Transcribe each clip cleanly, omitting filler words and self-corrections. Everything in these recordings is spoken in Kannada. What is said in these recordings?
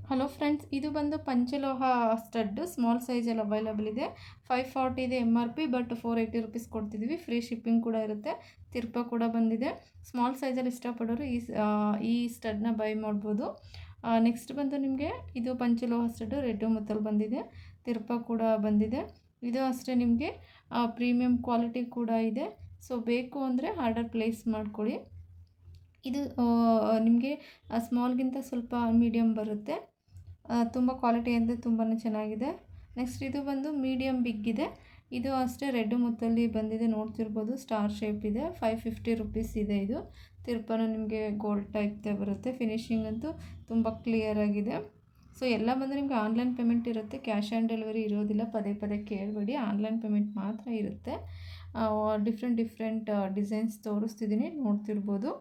ಹಲೋ ಫ್ರೆಂಡ್ಸ್, ಇದು ಬಂದು ಪಂಚಲೋಹ ಸ್ಟಡ್ ಸ್ಮಾಲ್ ಸೈಜಲ್ಲಿ ಅವೈಲಬಲ್ ಇದೆ. 540 ಇದೆ MRP, ಬಟ್ 480 ರುಪೀಸ್ ಕೊಡ್ತಿದ್ದೀವಿ. ಫ್ರೀ ಶಿಪ್ಪಿಂಗ್ ಕೂಡ ಇರುತ್ತೆ. ತಿರ್ಪ ಕೂಡ ಬಂದಿದೆ. ಸ್ಮಾಲ್ ಸೈಜಲ್ಲಿ ಇಷ್ಟಪಡೋರು ಈ ಸ್ಟಡ್ನ ಬೈ ಮಾಡ್ಬೋದು. ನೆಕ್ಸ್ಟ್ ಬಂದು ನಿಮಗೆ ಇದು ಪಂಚಲೋಹ ಸ್ಟಡ್ಡು ರೆಡ್ ಮುತ್ತಲ್ಲಿ ಬಂದಿದೆ. ತಿರ್ಪ ಕೂಡ ಬಂದಿದೆ. ಇದು ಅಷ್ಟೇ ನಿಮಗೆ ಪ್ರೀಮಿಯಂ ಕ್ವಾಲಿಟಿ ಕೂಡ ಇದೆ. ಸೊ ಬೇಕು ಅಂದರೆ ಆರ್ಡರ್ ಪ್ಲೇಸ್ ಮಾಡ್ಕೊಳ್ಳಿ. ಇದು ನಿಮಗೆ ಸ್ಮಾಲ್ಗಿಂತ ಸ್ವಲ್ಪ ಮೀಡಿಯಮ್ ಬರುತ್ತೆ. ತುಂಬ ಕ್ವಾಲಿಟಿ ಅಂದರೆ ತುಂಬಾ ಚೆನ್ನಾಗಿದೆ. ನೆಕ್ಸ್ಟ್ ಇದು ಬಂದು ಮೀಡಿಯಮ್ ಬಿಗ್ ಇದೆ. ಇದು ಅಷ್ಟೇ ರೆಡ್ ಮುತ್ತಲ್ಲಿ ಬಂದಿದೆ, ನೋಡ್ತಿರ್ಬೋದು. ಸ್ಟಾರ್ ಶೇಪ್ ಇದೆ. 550 ರುಪೀಸ್ ಇದೆ. ಇದು ತಿರ್ಪನು ನಿಮಗೆ ಗೋಲ್ಡ್ ಟೈಪ್ದೇ ಬರುತ್ತೆ. ಫಿನಿಶಿಂಗ್ ಅಂತೂ ತುಂಬ ಕ್ಲಿಯರ್ ಆಗಿದೆ. ಸೊ ಎಲ್ಲ ಬಂದು ನಿಮಗೆ ಆನ್ಲೈನ್ ಪೇಮೆಂಟ್ ಇರುತ್ತೆ. ಕ್ಯಾಶ್ ಆನ್ ಡೆಲಿವರಿ ಇರೋದಿಲ್ಲ. ಪದೇ ಪದೇ ಕೇಳಬೇಡಿ, ಆನ್ಲೈನ್ ಪೇಮೆಂಟ್ ಮಾತ್ರ ಇರುತ್ತೆ. ಡಿಫ್ರೆಂಟ್ ಡಿಸೈನ್ಸ್ ತೋರಿಸ್ತಿದ್ದೀನಿ, ನೋಡ್ತಿರ್ಬೋದು.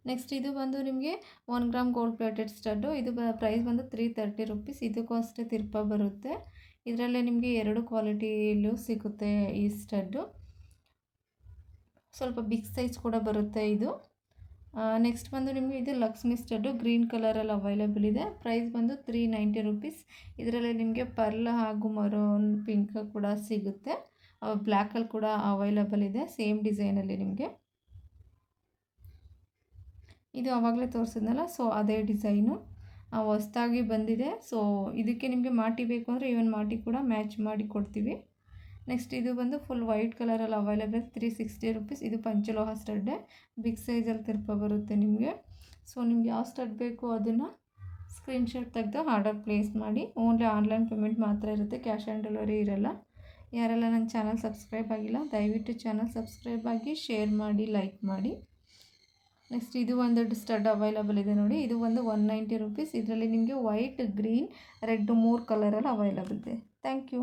ನೆಕ್ಸ್ಟ್ ಇದು ಬಂದು ನಿಮಗೆ 1 ಗ್ರಾಮ್ ಗೋಲ್ಡ್ ಪ್ಲೇಟೆಡ್ ಸ್ಟಡ್ಡು. ಇದು ಪ್ರೈಸ್ ಬಂದು 330 ರುಪೀಸ್. ಇದಕ್ಕೂ ಅಷ್ಟೇ ತಿರ್ಪ ಬರುತ್ತೆ. ಇದರಲ್ಲೇ ನಿಮಗೆ 2 ಕ್ವಾಲಿಟಿಯಲ್ಲೂ ಸಿಗುತ್ತೆ ಈ ಸ್ಟಡ್ಡು. ಸ್ವಲ್ಪ ಬಿಗ್ ಸೈಜ್ ಕೂಡ ಬರುತ್ತೆ ಇದು. ನೆಕ್ಸ್ಟ್ ಬಂದು ನಿಮಗೆ ಇದು ಲಕ್ಷ್ಮಿ ಸ್ಟಡ್ಡು ಗ್ರೀನ್ ಕಲರಲ್ಲಿ ಅವೈಲಬಲ್ ಇದೆ. ಪ್ರೈಸ್ ಬಂದು 390 ರುಪೀಸ್. ಇದರಲ್ಲಿ ನಿಮಗೆ ಪರ್ಲ್ ಹಾಗೂ ಮರೋನ್ ಪಿಂಕ್ ಕೂಡ ಸಿಗುತ್ತೆ. ಬ್ಲ್ಯಾಕಲ್ಲಿ ಕೂಡ ಅವೈಲಬಲ್ ಇದೆ, ಸೇಮ್ ಡಿಸೈನಲ್ಲಿ ನಿಮಗೆ. ಇದು ಆವಾಗಲೇ ತೋರಿಸಿದ್ನಲ್ಲ, ಸೊ ಅದೇ ಡಿಸೈನು ಹೊಸ್ದಾಗಿ ಬಂದಿದೆ. ಸೊ ಇದಕ್ಕೆ ನಿಮಗೆ ಮಾಟಿ ಬೇಕು ಅಂದರೆ ಈವನ್ ಮಾಟಿ ಕೂಡ ಮ್ಯಾಚ್ ಮಾಡಿ ಕೊಡ್ತೀವಿ. ನೆಕ್ಸ್ಟ್ ಇದು ಬಂದು ಫುಲ್ ವೈಟ್ ಕಲರಲ್ಲಿ ಅವೈಲೇಬಲ್ 360 ರುಪೀಸ್. ಇದು ಪಂಚಲೋಹ ಸ್ಟಡ್ಡೆ, ಬಿಗ್ ಸೈಜಲ್ಲಿ ತಿರ್ಪ ಬರುತ್ತೆ ನಿಮಗೆ. ಸೊ ನಿಮ್ಗೆ ಯಾವ ಸ್ಟಡ್ ಬೇಕು ಅದನ್ನು ಸ್ಕ್ರೀನ್ಶಾಟ್ ತೆಗೆದು ಆರ್ಡರ್ ಪ್ಲೇಸ್ ಮಾಡಿ. ಓನ್ಲಿ ಆನ್ಲೈನ್ ಪೇಮೆಂಟ್ ಮಾತ್ರ ಇರುತ್ತೆ, ಕ್ಯಾಶ್ ಆನ್ ಡೆಲಿವರಿ ಇರೋಲ್ಲ. ಯಾರೆಲ್ಲ ನನ್ನ ಚಾನಲ್ ಸಬ್ಸ್ಕ್ರೈಬ್ ಆಗಿಲ್ಲ, ದಯವಿಟ್ಟು ಚಾನಲ್ ಸಬ್ಸ್ಕ್ರೈಬ್ ಆಗಿ, ಶೇರ್ ಮಾಡಿ, ಲೈಕ್ ಮಾಡಿ. ನೆಕ್ಸ್ಟ್ ಇದು ಒಂದು ಸ್ಟಡ್ ಅವೈಲಬಲ್ ಇದೆ ನೋಡಿ. ಇದು ಒಂದು 190 ರುಪೀಸ್. ಇದರಲ್ಲಿ ನಿಮಗೆ ವೈಟ್, ಗ್ರೀನ್, ರೆಡ್ 3 ಕಲರಲ್ಲಿ ಅವೈಲಬಲ್ ಇದೆ. Thank you.